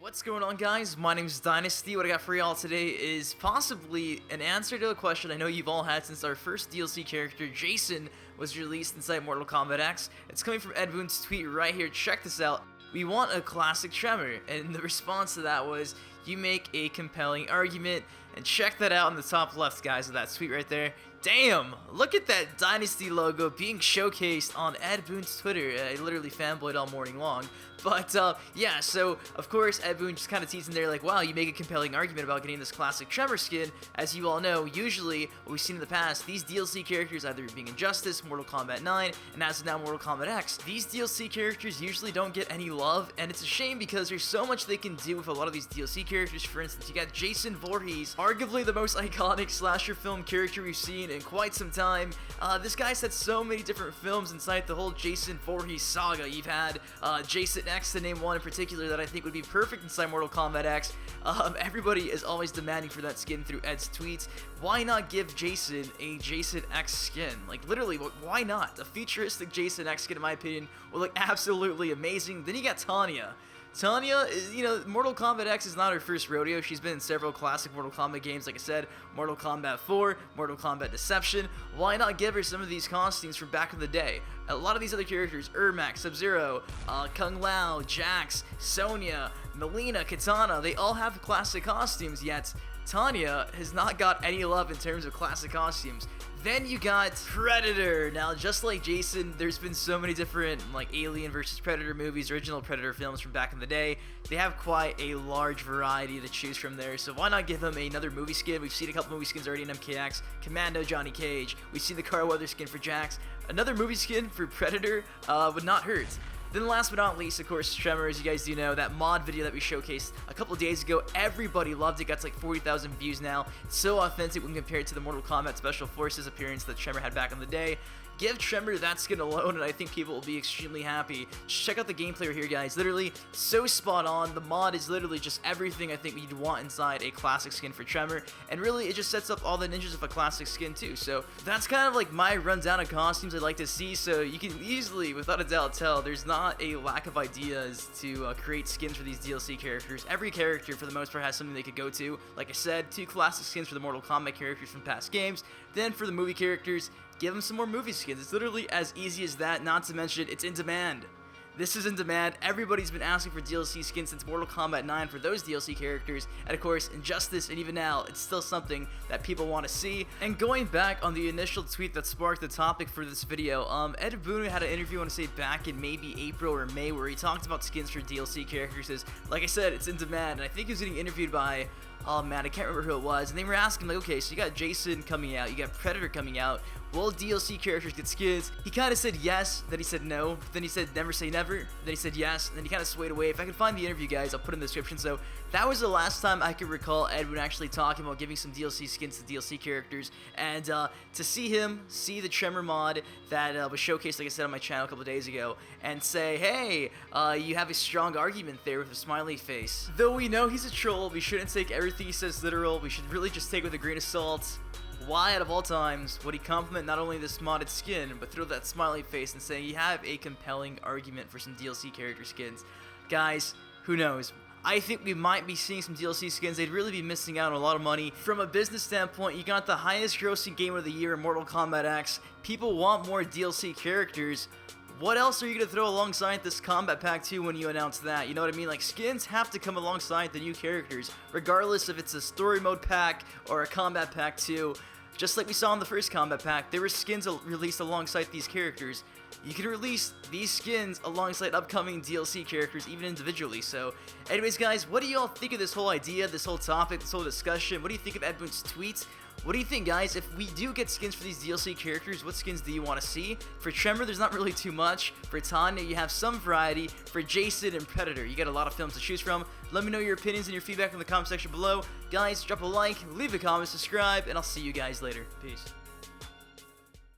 What's going on, guys? My name's Dynasty. What I got for y'all today is possibly an answer to a question I know you've all had since our first DLC character, Jason, was released inside Mortal Kombat X. It's coming from Ed Boon's tweet right here. Check this out. We want a Klassic Tremor, and the response to that was, you make a compelling argument, and check that out in the top left, guys, of that tweet right there. Damn! Look at that Dynasty logo being showcased on Ed Boon's Twitter. I literally fanboyed all morning long. But, yeah, so, of course, Ed Boon just kind of teasing there, like, wow, you make a compelling argument about getting this Klassic Tremor skin. As you all know, usually, what we've seen in the past, these DLC characters, either being Injustice, Mortal Kombat 9, and as of now, Mortal Kombat X, these DLC characters usually don't get any love, and it's a shame because there's so much they can do with a lot of these DLC characters. For instance, you got Jason Voorhees, arguably the most iconic slasher film character we've seen in quite some time. This guy's had so many different films inside the whole Jason Voorhees saga. You've had Jason X, to name one in particular that I think would be perfect inside Mortal Kombat X. Everybody is always demanding for that skin through Ed's tweets. Why not give Jason a Jason X skin? Like, literally, why not? A futuristic Jason X skin, in my opinion, would look absolutely amazing. Then you got Tanya. Tanya, you know, Mortal Kombat X is not her first rodeo. She's been in several classic Mortal Kombat games, like I said, Mortal Kombat 4, Mortal Kombat Deception. Why not give her some of these costumes from back in the day? A lot of these other characters, Ermac, Sub-Zero, Kung Lao, Jax, Sonya, Melina, Katana, they all have classic costumes, yet Tanya has not got any love in terms of classic costumes. Then you got Predator. Now, just like Jason, there's been so many different, like, Alien vs. Predator movies, original Predator films from back in the day. They have quite a large variety to choose from there, so why not give them another movie skin? We've seen a couple movie skins already in MKX. Commando, Johnny Cage. We've seen the Carl Weathers skin for Jax. Another movie skin for Predator would not hurt. Then last but not least, of course, Tremor, as you guys do know, that mod video that we showcased a couple days ago, everybody loved it, got like 40,000 views now. It's so authentic when compared to the Mortal Kombat Special Forces appearance that Tremor had back in the day. Give Tremor that skin alone, and I think people will be extremely happy. Just check out the gameplay right here, guys. Literally, so spot on. The mod is literally just everything I think you'd want inside a classic skin for Tremor, and really, it just sets up all the ninjas of a classic skin, too. So, that's kind of like my rundown of costumes I'd like to see, so you can easily, without a doubt, tell there's not a lack of ideas to create skins for these DLC characters. Every character, for the most part, has something they could go to. Like I said, 2 classic skins for the Mortal Kombat characters from past games. Then, for the movie characters, give them some more movie skins. It's literally as easy as that, not to mention it's in demand. This is in demand. Everybody's been asking for DLC skins since Mortal Kombat 9 for those DLC characters, and of course, Injustice, and even now, it's still something that people want to see. And going back on the initial tweet that sparked the topic for this video, Ed Boon had an interview, I want to say back in maybe April or May, where he talked about skins for DLC characters. Like I said, it's in demand, and I think he was getting interviewed by, oh man, I can't remember who it was, and they were asking, like, okay, so you got Jason coming out, you got Predator coming out, will DLC characters get skins? He kind of said yes, then he said no, then he said never say never, then he said yes, and then he kind of swayed away. If I can find the interview, guys, I'll put it in the description. So that was the last time I could recall Edwin actually talking about giving some DLC skins to DLC characters, and to see him, see the Tremor mod that was showcased, like I said, on my channel a couple days ago, and say, hey, you have a strong argument there with a smiley face. Though we know he's a troll, we shouldn't take everything he says literal, we should really just take it with a grain of salt. Why, out of all times, would he compliment not only this modded skin, but throw that smiley face and say you have a compelling argument for some DLC character skins? Guys, who knows? I think we might be seeing some DLC skins. They'd really be missing out on a lot of money. From a business standpoint, you got the highest grossing game of the year in Mortal Kombat X. People want more DLC characters. What else are you going to throw alongside this Combat Pack 2 when you announce that? You know what I mean? Like, skins have to come alongside the new characters, regardless if it's a story mode pack or a Combat Pack 2. Just like we saw in the first Combat Pack, there were skins released alongside these characters. You can release these skins alongside upcoming DLC characters, even individually. So, anyways, guys, what do you all think of this whole idea, this whole topic, this whole discussion? What do you think of Ed Boon's tweets? What do you think, guys? If we do get skins for these DLC characters, what skins do you want to see? For Tremor, there's not really too much. For Tanya, you have some variety. For Jason and Predator, you got a lot of films to choose from. Let me know your opinions and your feedback in the comment section below. Guys, drop a like, leave a comment, subscribe, and I'll see you guys later. Peace.